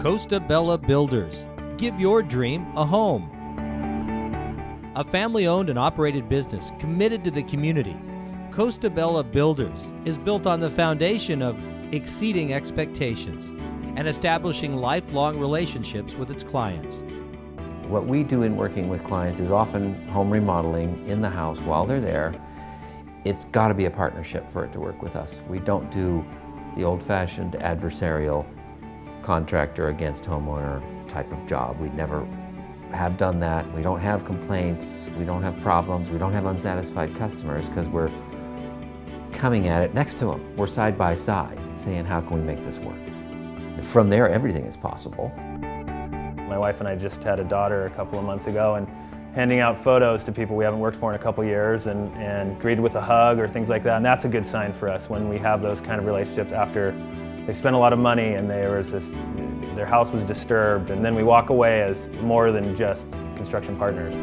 Costa Bella Builders. Give your dream a home. A family-owned and operated business committed to the community, Costa Bella Builders is built on the foundation of exceeding expectations and establishing lifelong relationships with its clients. What we do in working with clients is often home remodeling in the house while they're there. It's got to be a partnership for it to work with us. We don't do the old-fashioned adversarial contractor against homeowner type of job. We never have done that. We don't have complaints, we don't have problems, we don't have unsatisfied customers because we're coming at it next to them. We're side by side saying, how can we make this work? From there, everything is possible. My wife and I just had a daughter a couple of months ago, and handing out photos to people we haven't worked for in a couple of years and greeted with a hug or things like that. And that's a good sign for us when we have those kind of relationships after they spent a lot of money and their house was disturbed, and then we walk away as more than just construction partners.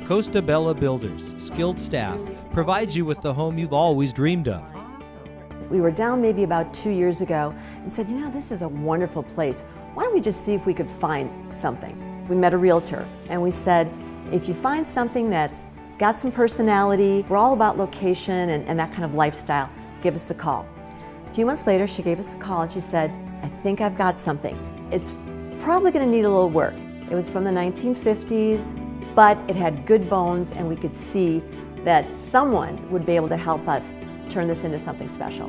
Costa Bella Builders' skilled staff provides you with the home you've always dreamed of. We were down maybe about 2 years ago and said, you know, this is a wonderful place. Why don't we just see if we could find something? We met a realtor and we said, if you find something that's got some personality, we're all about location and that kind of lifestyle, give us a call. A few months later, she gave us a call and she said, I think I've got something. It's probably going to need a little work. It was from the 1950s, but it had good bones and we could see that someone would be able to help us turn this into something special.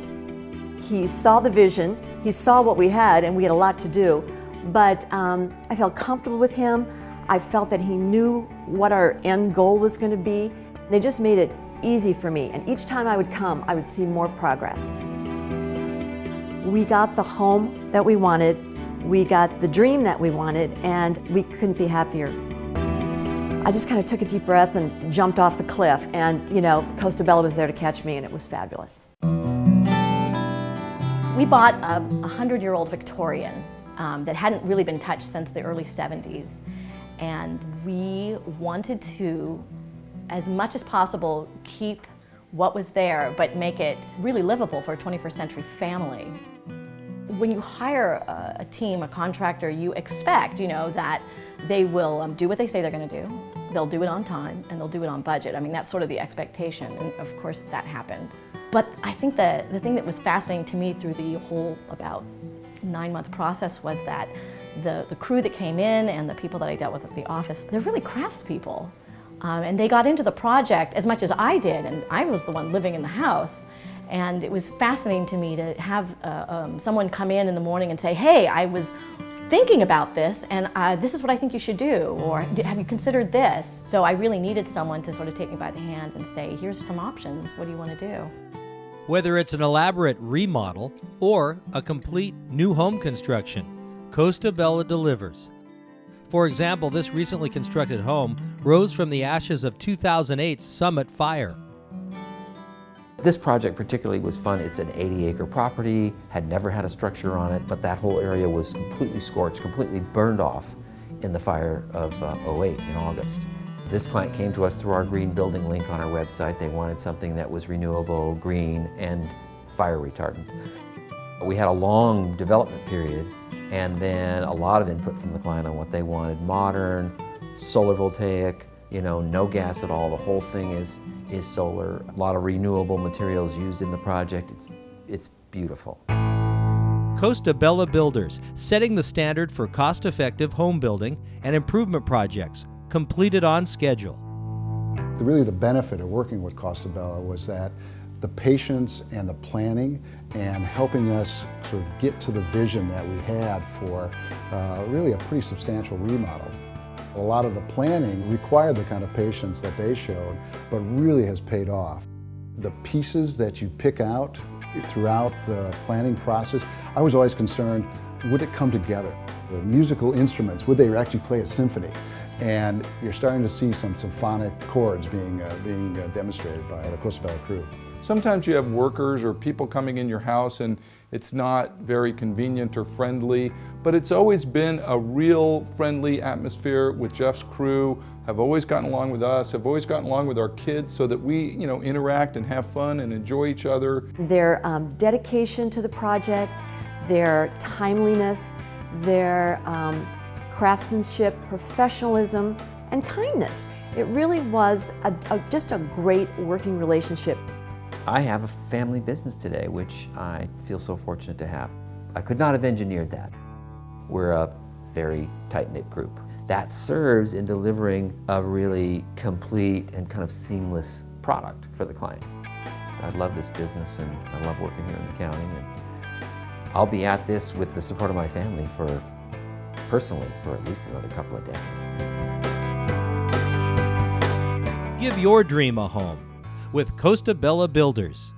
He saw the vision, he saw what we had, and we had a lot to do, but I felt comfortable with him. I felt that he knew what our end goal was going to be. They just made it easy for me, and each time I would come, I would see more progress. We got the home that we wanted, we got the dream that we wanted, and we couldn't be happier. I just kind of took a deep breath and jumped off the cliff, and you know, Costa Bella was there to catch me, and it was fabulous. We bought a 100-year-old Victorian that hadn't really been touched since the early 70s, and we wanted to, as much as possible, keep what was there, but make it really livable for a 21st century family. When you hire a team, a contractor, you expect, you know, that they will do what they say they're going to do. They'll do it on time and they'll do it on budget. I mean, that's sort of the expectation, and of course that happened. But I think the thing that was fascinating to me through the whole about 9-month process was that the crew that came in and the people that I dealt with at the office, they're really craftspeople. And they got into the project as much as I did, and I was the one living in the house. And it was fascinating to me to have someone come in the morning and say, hey, I was thinking about this, and this is what I think you should do, or have you considered this? So I really needed someone to sort of take me by the hand and say, here's some options, what do you want to do? Whether it's an elaborate remodel or a complete new home construction, Costa Bella delivers. For example, this recently constructed home rose from the ashes of 2008's Summit fire. This project particularly was fun. It's an 80-acre property, had never had a structure on it, but that whole area was completely scorched, completely burned off in the fire of '08 in August. This client came to us through our green building link on our website. They wanted something that was renewable, green, and fire retardant. We had a long development period and then a lot of input from the client on what they wanted. Modern, solar voltaic, you know, no gas at all. The whole thing is solar. A lot of renewable materials used in the project. It's beautiful. Costa Bella Builders, setting the standard for cost-effective home building and improvement projects, completed on schedule. Really the benefit of working with Costa Bella was that the patience and the planning and helping us sort of get to the vision that we had for really a pretty substantial remodel. A lot of the planning required the kind of patience that they showed, but really has paid off. The pieces that you pick out throughout the planning process, I was always concerned, would it come together? The musical instruments, would they actually play a symphony? And you're starting to see some symphonic chords being demonstrated by the Costa Bella crew. Sometimes you have workers or people coming in your house and it's not very convenient or friendly, but it's always been a real friendly atmosphere with Jeff's crew, have always gotten along with us, have always gotten along with our kids so that we, you know, interact and have fun and enjoy each other. Their dedication to the project, their timeliness, their craftsmanship, professionalism, and kindness. It really was just a great working relationship. I have a family business today, which I feel so fortunate to have. I could not have engineered that. We're a very tight-knit group. That serves in delivering a really complete and kind of seamless product for the client. I love this business and I love working here in the county, and I'll be at this with the support of my family personally for at least another couple of decades. Give your dream a home with Costa Bella Builders.